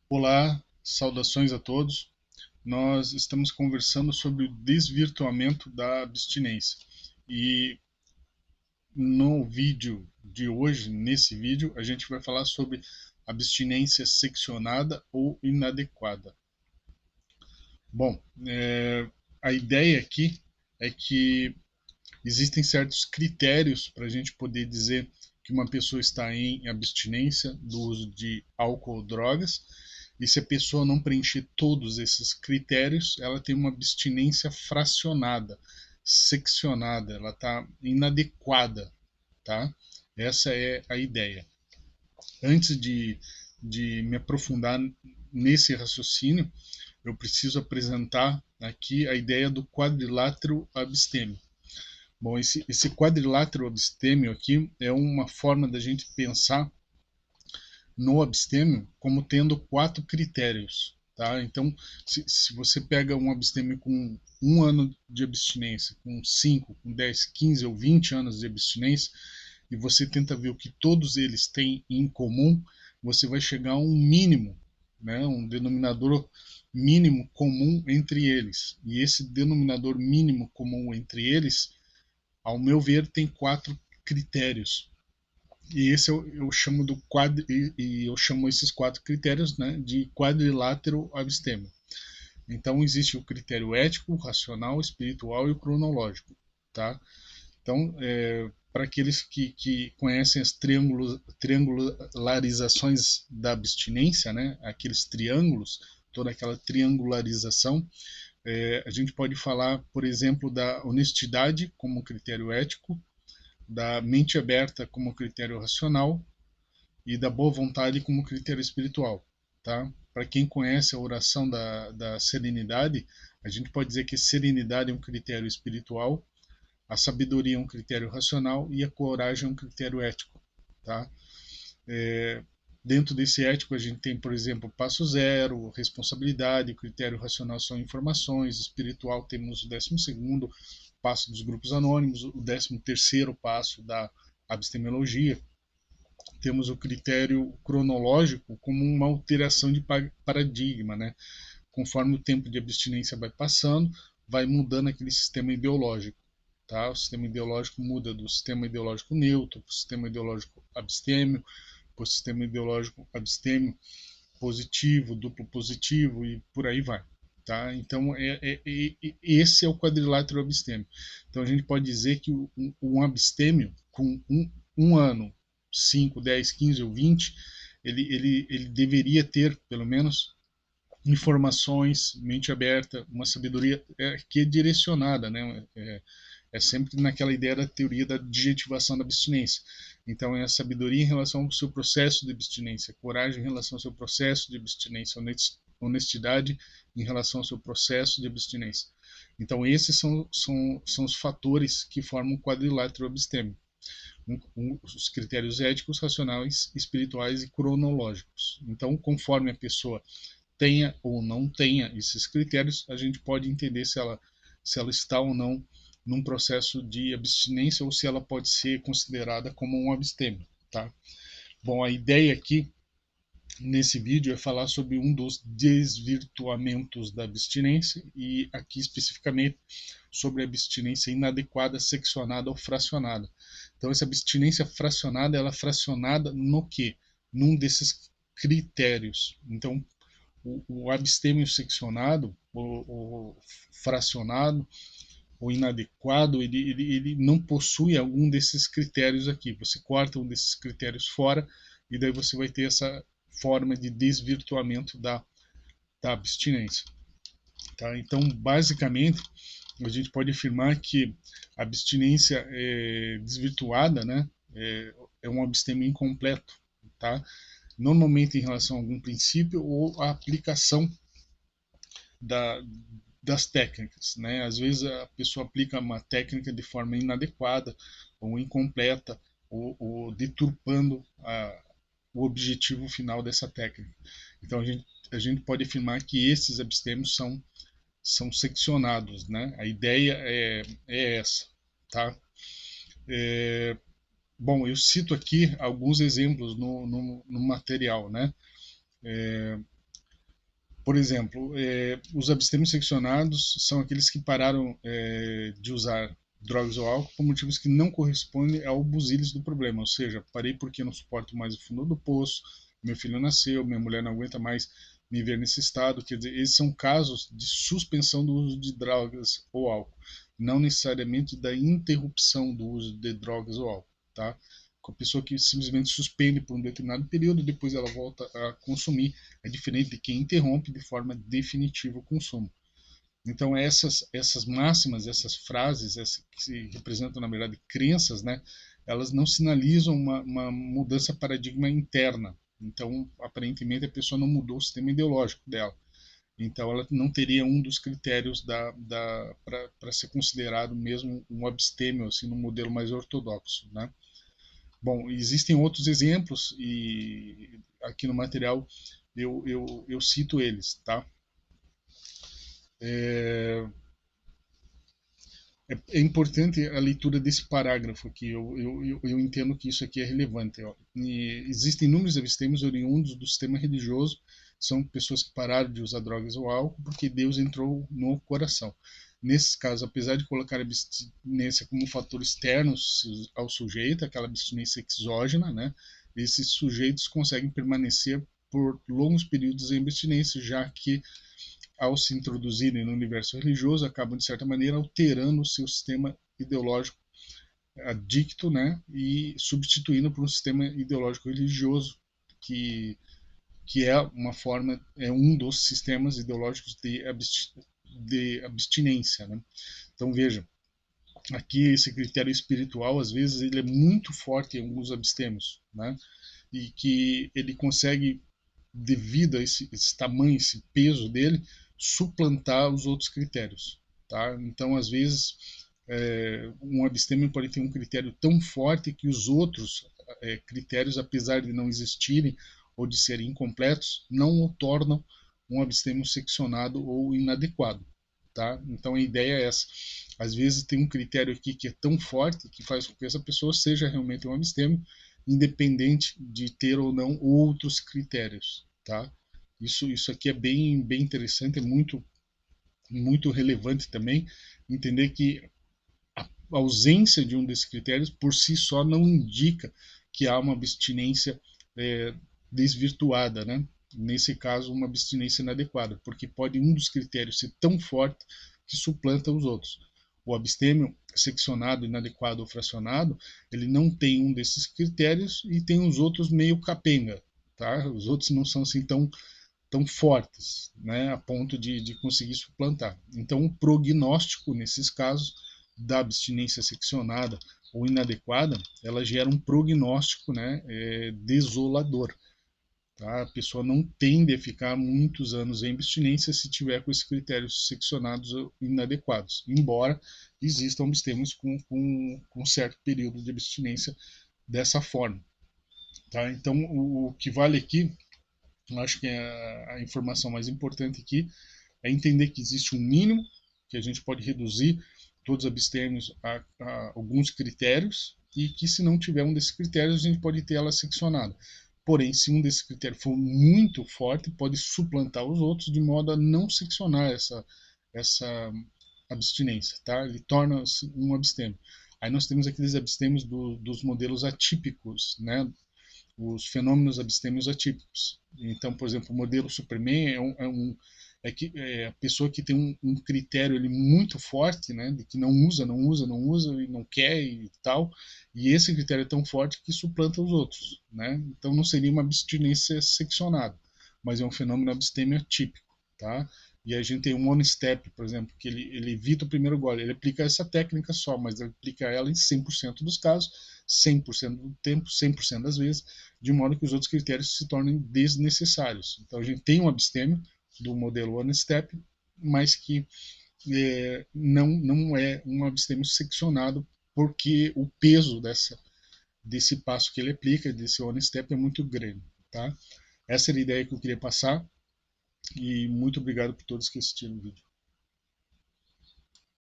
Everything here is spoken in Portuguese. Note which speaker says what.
Speaker 1: Olá, saudações a todos. Nós estamos conversando sobre o desvirtuamento da abstinência. E no vídeo de hoje, nesse vídeo, a gente vai falar sobre abstinência seccionada ou inadequada. Bom, a ideia aqui é que existem certos critérios para a gente poder dizer que uma pessoa está em abstinência do uso de álcool ou drogas, e se a pessoa não preencher todos esses critérios, ela tem uma abstinência fracionada, seccionada, ela está inadequada, tá? Essa é a ideia. Antes de me aprofundar nesse raciocínio, eu preciso apresentar aqui a ideia do quadrilátero abstêmio. Bom, esse quadrilátero abstêmio aqui é uma forma da gente pensar no abstêmio como tendo quatro critérios. Tá? Então, se você pega um abstêmio com 1 ano de abstinência, com 5, com 10, 15 ou 20 anos de abstinência, e você tenta ver o que todos eles têm em comum, você vai chegar a um mínimo, né, um denominador mínimo comum entre eles. E esse denominador mínimo comum entre eles, ao meu ver, tem quatro critérios. E esse eu chamo do e eu chamo esses quatro critérios, né, de quadrilátero abstêmio. Então existe o critério ético, racional, espiritual e o cronológico, tá? Então, para aqueles que conhecem as triangularizações da abstinência, né, aqueles triângulos, toda aquela triangularização, a gente pode falar, por exemplo, da honestidade como critério ético, da mente aberta como critério racional e da boa vontade como critério espiritual, tá? Para quem conhece a oração da serenidade, a gente pode dizer que a serenidade é um critério espiritual, a sabedoria é um critério racional e a coragem é um critério ético, tá? É, Dentro desse ético a gente tem, por exemplo, passo zero, responsabilidade, critério racional são informações, espiritual temos o 12º passo dos grupos anônimos, o 13º passo da abstemiologia, temos o critério cronológico como uma alteração de paradigma, né? Conforme o tempo de abstinência vai passando, vai mudando aquele sistema ideológico. Tá? O sistema ideológico muda do sistema ideológico neutro para o sistema ideológico abstêmio, para o sistema ideológico abstêmio positivo, duplo positivo e por aí vai. Tá? Então, esse é o quadrilátero abstêmio. Então, a gente pode dizer que um abstêmio com um ano, 5, 10, 15 ou 20, ele deveria ter, pelo menos, informações, mente aberta, uma sabedoria que é direcionada, né? É sempre naquela ideia da teoria da digestivação da abstinência. Então, é a sabedoria em relação ao seu processo de abstinência, coragem em relação ao seu processo de abstinência, honestidade em relação ao seu processo de abstinência. Então, esses são os fatores que formam o quadrilátero abstêmio. Os critérios éticos, racionais, espirituais e cronológicos. Então, conforme a pessoa tenha ou não tenha esses critérios, a gente pode entender se ela está ou não num processo de abstinência ou se ela pode ser considerada como um abstêmio, tá? Bom, a ideia aqui nesse vídeo é falar sobre um dos desvirtuamentos da abstinência e aqui especificamente sobre a abstinência inadequada, seccionada ou fracionada. Então essa abstinência fracionada, ela é fracionada no quê? Num desses critérios. Então o abstêmio seccionado, o fracionado, o inadequado, ele não possui algum desses critérios aqui. Você corta um desses critérios fora e daí você vai ter essa forma de desvirtuamento da abstinência. Tá? Então, basicamente, a gente pode afirmar que a abstinência desvirtuada, né, é um abstêmio incompleto, tá? Normalmente em relação a algum princípio ou a aplicação da, das técnicas, né? Às vezes a pessoa aplica uma técnica de forma inadequada ou incompleta ou deturpando o objetivo final dessa técnica. Então a gente pode afirmar que esses abstêmios são seccionados, né? A ideia é essa, tá? Bom, eu cito aqui alguns exemplos no material, né? Por exemplo, os abstêmios seccionados são aqueles que pararam de usar drogas ou álcool por motivos que não correspondem ao busilis do problema, ou seja, parei porque não suporto mais o fundo do poço, meu filho nasceu, minha mulher não aguenta mais me ver nesse estado. Quer dizer, esses são casos de suspensão do uso de drogas ou álcool, não necessariamente da interrupção do uso de drogas ou álcool, tá? Com a pessoa que simplesmente suspende por um determinado período, depois ela volta a consumir, é diferente de quem interrompe de forma definitiva o consumo. Então essas máximas, essas frases, essas que representam na verdade crenças, né, elas não sinalizam uma mudança de paradigma interna. Então aparentemente a pessoa não mudou o sistema ideológico dela. Então ela não teria um dos critérios para ser considerado mesmo um abstêmio assim no modelo mais ortodoxo, né? Bom, existem outros exemplos e aqui no material eu cito eles, tá? É, é importante a leitura desse parágrafo aqui. Eu entendo que isso aqui é relevante. Ó. Existem inúmeros abstêmios oriundos do sistema religioso, são pessoas que pararam de usar drogas ou álcool porque Deus entrou no coração. Nesses casos, apesar de colocar a abstinência como um fator externo ao sujeito, aquela abstinência exógena, né, esses sujeitos conseguem permanecer por longos períodos em abstinência, já que ao se introduzirem no universo religioso, acabam, de certa maneira, alterando o seu sistema ideológico adicto, né, e substituindo por um sistema ideológico religioso, que, que é uma forma, é um dos sistemas ideológicos de abstinência. Né? Então, veja, aqui esse critério espiritual, às vezes, ele é muito forte em alguns abstêmios, né? E que ele consegue, devido a esse tamanho, esse peso dele, suplantar os outros critérios. Tá? Então, às vezes, um abstêmio pode ter um critério tão forte que os outros critérios, apesar de não existirem ou de serem incompletos, não o tornam um abstêmio seccionado ou inadequado. Tá? Então a ideia é essa. Às vezes tem um critério aqui que é tão forte que faz com que essa pessoa seja realmente um abstêmio, independente de ter ou não outros critérios, tá? Isso aqui é bem interessante, é muito relevante também entender que a ausência de um desses critérios por si só não indica que há uma abstinência é, desvirtuada, né? Nesse caso, uma abstinência inadequada, porque pode um dos critérios ser tão forte que suplanta os outros. O abstêmio seccionado, inadequado ou fracionado, ele não tem um desses critérios e tem os outros meio capenga, tá? Os outros não são assim tão fortes, né, a ponto de conseguir suplantar. Então, o prognóstico, nesses casos, da abstinência seccionada ou inadequada, ela gera um prognóstico, né, desolador. Tá? A pessoa não tende a ficar muitos anos em abstinência se tiver com esses critérios seccionados ou inadequados, embora existam abstêmios com um certo período de abstinência dessa forma. Tá? Então, o que vale aqui, eu acho que a informação mais importante aqui é entender que existe um mínimo, que a gente pode reduzir todos os abstêmios a alguns critérios, e que se não tiver um desses critérios, a gente pode ter ela seccionada. Porém, se um desses critérios for muito forte, pode suplantar os outros de modo a não seccionar essa abstinência, tá? Ele torna-se um abstêmio. Aí nós temos aqueles abstêmios dos modelos atípicos, né? Os fenômenos abstêmios atípicos. Então, por exemplo, o modelo Superman é a pessoa que tem um critério ele muito forte, né, de que não usa, não usa, não usa e não quer e tal, e esse critério é tão forte que suplanta os outros, né? Então não seria uma abstinência seccionada, mas é um fenômeno abstêmio atípico, tá? E a gente tem um one step, por exemplo, que ele evita o primeiro gole, ele aplica essa técnica só, mas ele aplica ela em 100% dos casos, 100% do tempo, 100% das vezes, de modo que os outros critérios se tornem desnecessários. Então a gente tem um abstêmio do modelo One Step, mas que não é um abstêmio seccionado, porque o peso desse passo que ele aplica, desse One Step, é muito grande. Tá? Essa era a ideia que eu queria passar, e muito obrigado por todos que assistiram o vídeo.